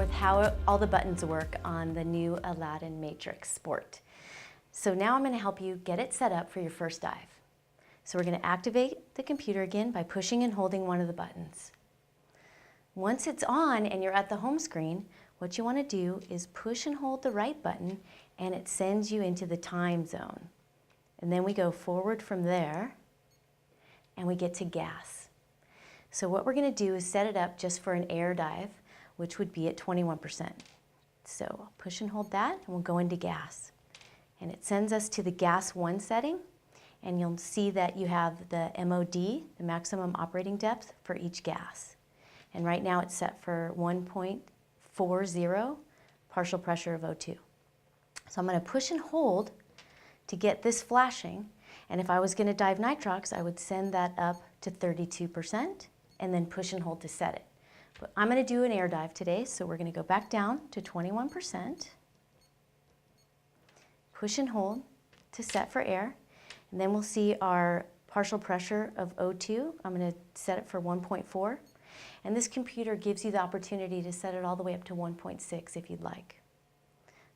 with how all the buttons work on the new Aladin Matrix Sport. So now I'm going to help you get it set up for your first dive. So we're going to activate the computer again by pushing and holding one of the buttons. Once it's on and you're at the home screen, what you want to do is push and hold the right button and it sends you into the time zone. And then we go forward from there and we get to gas. So what we're going to do is set it up just for an air dive, which would be at 21%. So I'll push and hold that and we'll go into gas. And it sends us to the gas 1 setting, and you'll see that you have the MOD, the maximum operating depth, for each gas. And right now it's set for 1.40 partial pressure of O2. So I'm going to push and hold to get this flashing, and if I was going to dive nitrox, I would send that up to 32% and then push and hold to set it. But I'm going to do an air dive today, so we're going to go back down to 21%, push and hold to set for air, and then we'll see our partial pressure of O2. I'm going to set it for 1.4, and this computer gives you the opportunity to set it all the way up to 1.6 if you'd like.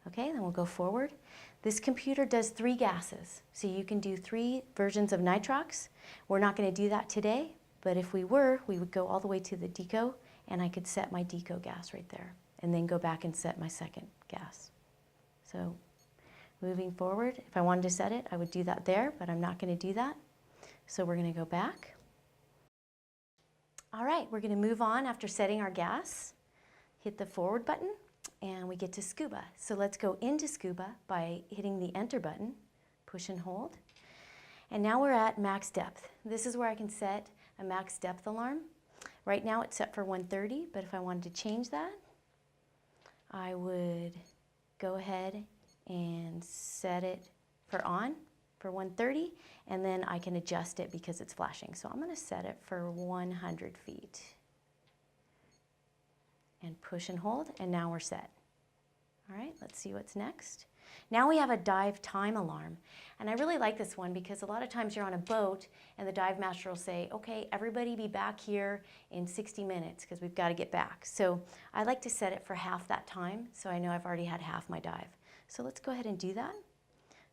Okay, then we'll go forward. This computer does 3 gases, so you can do 3 versions of nitrox. We're not going to do that today, but if we were, we would go all the way to the deco, and I could set my deco gas right there, and then go back and set my second gas. So moving forward, if I wanted to set it, I would do that there, but I'm not going to do that. So we're going to go back. All right, we're going to move on after setting our gas. Hit the forward button, and we get to scuba. So let's go into scuba by hitting the enter button, push and hold. And now we're at max depth. This is where I can set a max depth alarm. Right now it's set for 130, but if I wanted to change that, I would go ahead and set it for on for 130, and then I can adjust it because it's flashing. So I'm going to set it for 100 feet. And push and hold, and now we're set. All right, let's see what's next. Now we have a dive time alarm, and I really like this one because a lot of times you're on a boat and the dive master will say, okay, everybody be back here in 60 minutes because we've got to get back. So I like to set it for half that time, so I know I've already had half my dive. So let's go ahead and do that.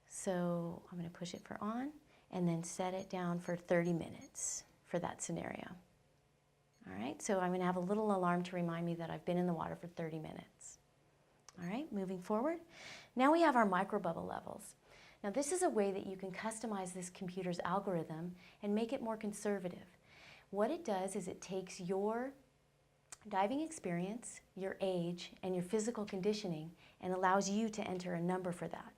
So I'm going to push it for on and then set it down for 30 minutes for that scenario. All right, so I'm going to have a little alarm to remind me that I've been in the water for 30 minutes. All right, moving forward. Now we have our microbubble levels. Now this is a way that you can customize this computer's algorithm and make it more conservative. What it does is it takes your diving experience, your age, and your physical conditioning and allows you to enter a number for that.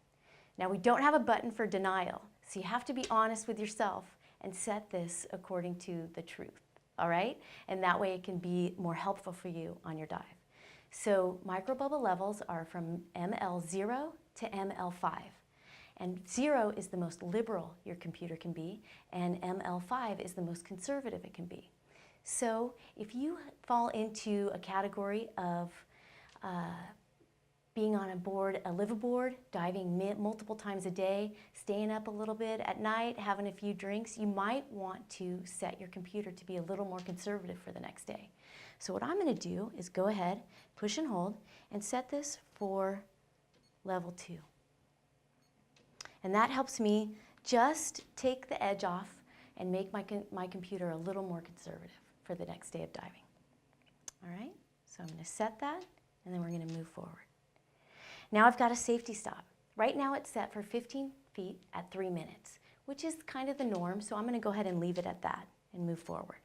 Now we don't have a button for denial, so you have to be honest with yourself and set this according to the truth. All right? And that way it can be more helpful for you on your dive. So microbubble levels are from ML0 to ML5. And 0 is the most liberal your computer can be, and ML5 is the most conservative it can be. So if you fall into a category of being on a liveaboard, diving multiple times a day, staying up a little bit at night, having a few drinks, you might want to set your computer to be a little more conservative for the next day. So what I'm going to do is go ahead, push and hold, and set this for level 2. And that helps me just take the edge off and make my computer a little more conservative for the next day of diving. All right, so I'm going to set that, and then we're going to move forward. Now I've got a safety stop. Right now it's set for 15 feet at 3 minutes, which is kind of the norm, so I'm going to go ahead and leave it at that and move forward.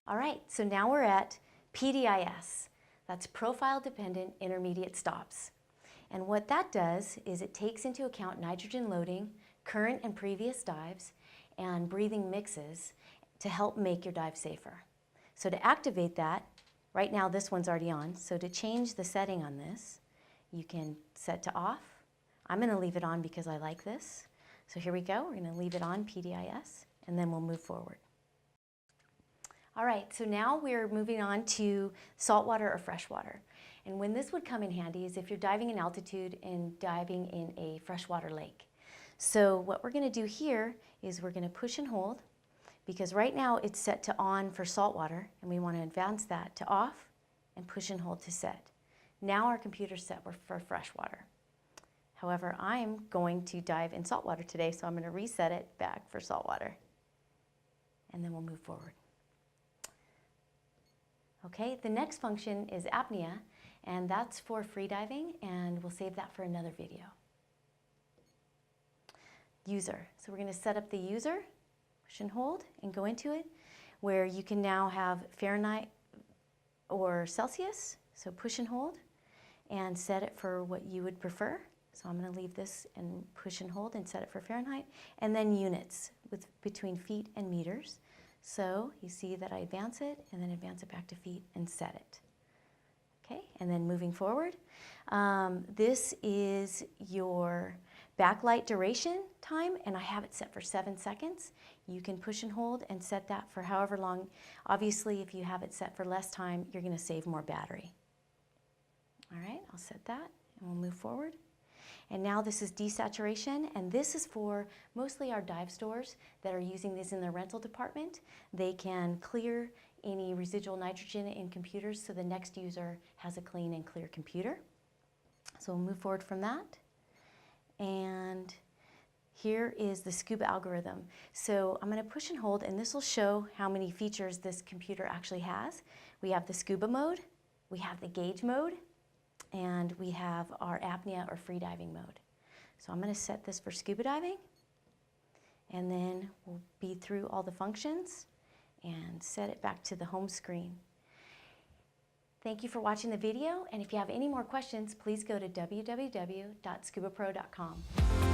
All right, so now we're at PDIS. That's Profile Dependent Intermediate Stops. And what that does is it takes into account nitrogen loading, current and previous dives, and breathing mixes to help make your dive safer. So to activate that, right now this one's already on, so to change the setting on this, you can set to off. I'm going to leave it on because I like this. So here we go. We're going to leave it on PDIS, and then we'll move forward. All right, so now we're moving on to saltwater or freshwater. And when this would come in handy is if you're diving in altitude and diving in a freshwater lake. So what we're going to do here is we're going to push and hold, because right now it's set to on for saltwater, and we want to advance that to off and push and hold to set. Now our computer's set for freshwater. However, I'm going to dive in saltwater today, so I'm going to reset it back for saltwater. And then we'll move forward. Okay, the next function is apnea, and that's for freediving, and we'll save that for another video. User. So we're going to set up the user, push and hold, and go into it, where you can now have Fahrenheit or Celsius. So push and hold, and set it for what you would prefer. So I'm going to leave this and push and hold and set it for Fahrenheit. And then units between feet and meters. So you see that I advance it and then advance it back to feet and set it. Okay, and then moving forward. This is your backlight duration time, and I have it set for 7 seconds. You can push and hold and set that for however long. Obviously, if you have it set for less time, you're going to save more battery. All right, I'll set that and we'll move forward. And now this is desaturation, and this is for mostly our dive stores that are using this in their rental department. They can clear any residual nitrogen in computers so the next user has a clean and clear computer. So we'll move forward from that. And here is the scuba algorithm. So I'm going to push and hold, and this will show how many features this computer actually has. We have the scuba mode, we have the gauge mode, and we have our apnea or free diving mode. So I'm going to set this for scuba diving, and then we'll be through all the functions and set it back to the home screen. Thank you for watching the video, and if you have any more questions, please go to www.scubapro.com.